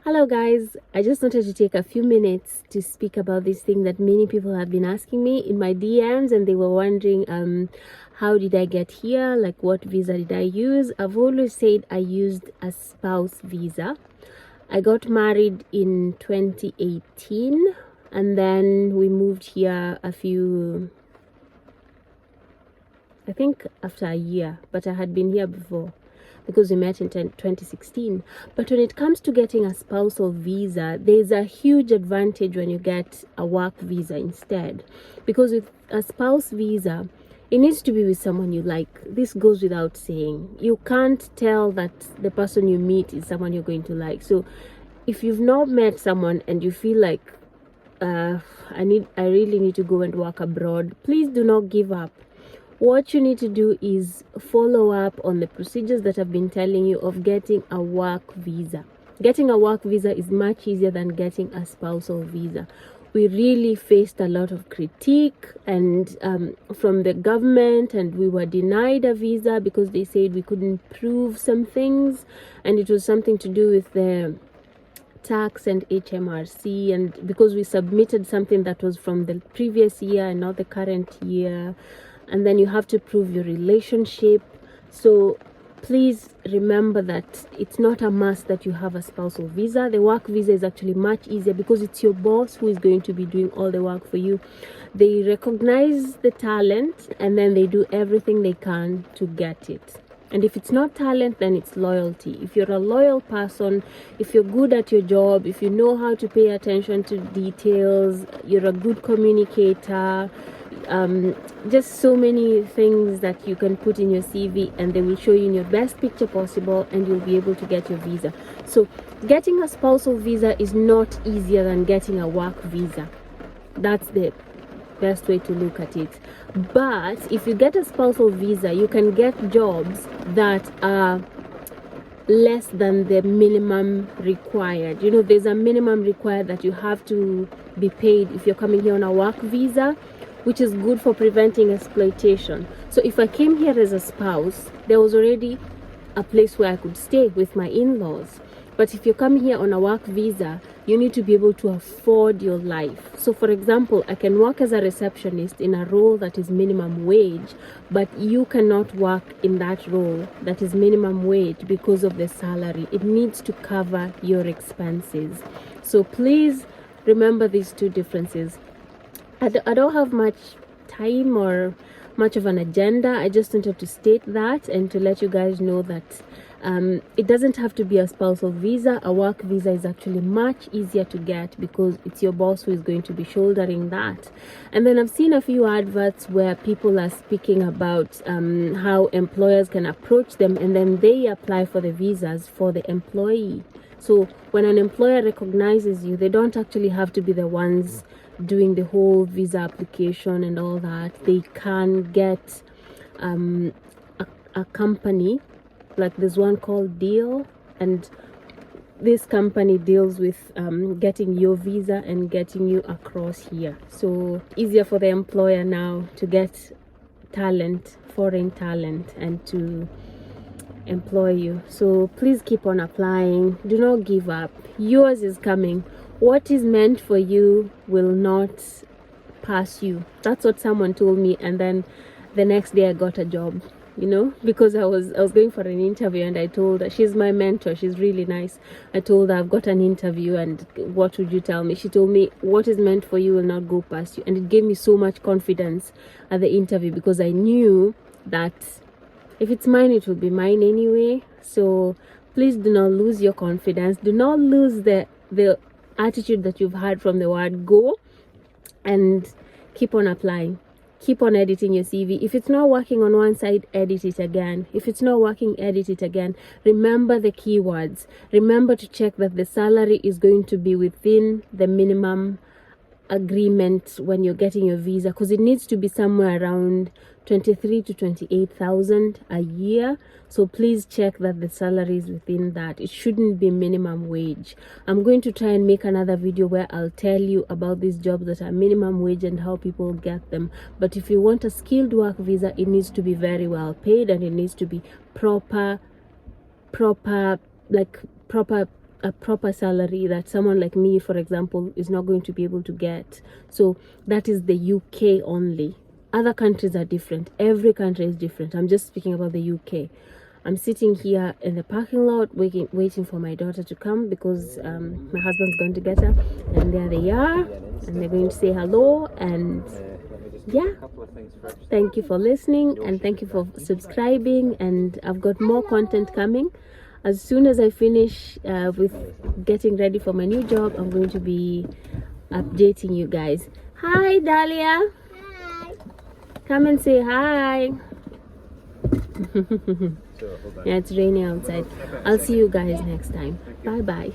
Hello guys, I just wanted to take a few minutes to speak about this thing that many people have been asking me in my DMs, and they were wondering how did I get here, like what visa did I use. I've always said I used a spouse visa. I got married in 2018 and then we moved here I think after a year, but I had been here before because we met in 2016. But when it comes to getting a spousal visa, there's a huge advantage when you get a work visa instead. Because with a spouse visa, it needs to be with someone you like. This goes without saying. You can't tell that the person you meet is someone you're going to like. So if you've not met someone and you feel like I really need to go and work abroad, please do not give up. What you need to do is follow up on the procedures that I've been telling you of getting a work visa. Getting a work visa is much easier than getting a spousal visa. We really faced a lot of critique and from the government, and we were denied a visa because they said we couldn't prove some things, and it was something to do with the tax and HMRC, and because we submitted something that was from the previous year and not the current year, and then you have to prove your relationship. So please remember that it's not a must that you have a spousal visa. The work visa is actually much easier because it's your boss who is going to be doing all the work for you. They recognize the talent and then they do everything they can to get it. And if it's not talent, then it's loyalty. If you're a loyal person, if you're good at your job, if you know how to pay attention to details, you're a good communicator, just so many things that you can put in your CV, and they will show you in your best picture possible, and you'll be able to get your visa. So getting a spousal visa is not easier than getting a work visa. That's the best way to look at it. But if you get a spousal visa, you can get jobs that are less than the minimum required. You know, there's a minimum required that you have to be paid if you're coming here on a work visa, which is good for preventing exploitation. So if I came here as a spouse, there was already a place where I could stay with my in-laws. But if you're coming here on a work visa, you need to be able to afford your life. So for example, I can work as a receptionist in a role that is minimum wage, but you cannot work in that role that is minimum wage because of the salary. It needs to cover your expenses. So please remember these two differences. I don't have much time or much of an agenda. I just wanted to state that and to let you guys know that it doesn't have to be a spousal visa. A work visa is actually much easier to get because it's your boss who is going to be shouldering that. And then I've seen a few adverts where people are speaking about how employers can approach them and then they apply for the visas for the employee. So when an employer recognizes you, they don't actually have to be the ones doing the whole visa application and all that. They can get a company, like there's one called Deal, and this company deals with getting your visa and getting you across here. So easier for the employer now to get talent, foreign talent, and to employ you. So please keep on applying. Do not give up. Yours is coming. What is meant for you will not pass you. That's what someone told me, and then the next day I got a job, you know, because I was going for an interview, and I told her, she's my mentor, she's really nice. I told her I've got an interview and what would you tell me? She told me what is meant for you will not go past you. And it gave me so much confidence at the interview because I knew that if it's mine, it will be mine anyway. So please do not lose your confidence. Do not lose the attitude that you've had from the word go, and keep on applying. Keep on editing your CV. If it's not working on one side, edit it again. If it's not working, edit it again. Remember the keywords. Remember to check that the salary is going to be within the minimum agreement when you're getting your visa, because it needs to be somewhere around 23 to 28,000 a year. So please check that the salary is within that. It shouldn't be minimum wage. I'm going to try and make another video where I'll tell you about these jobs that are minimum wage and how people get them. But if you want a skilled work visa, it needs to be very well paid, and it needs to be proper a proper salary that someone like me, for example, is not going to be able to get. So that is the UK only. Other countries are different. Every country is different. I'm just speaking about the UK. I'm sitting here in the parking lot waiting for my daughter to come because my husband's going to get her, and there they are, and they're going to say hello. And yeah, thank you for listening, and thank you for subscribing, and I've got more content coming. As soon as I finish with getting ready for my new job, I'm going to be updating you guys. Hi Dahlia. Hi. Come and say hi. Yeah, it's raining outside. I'll see you guys next time. Bye bye.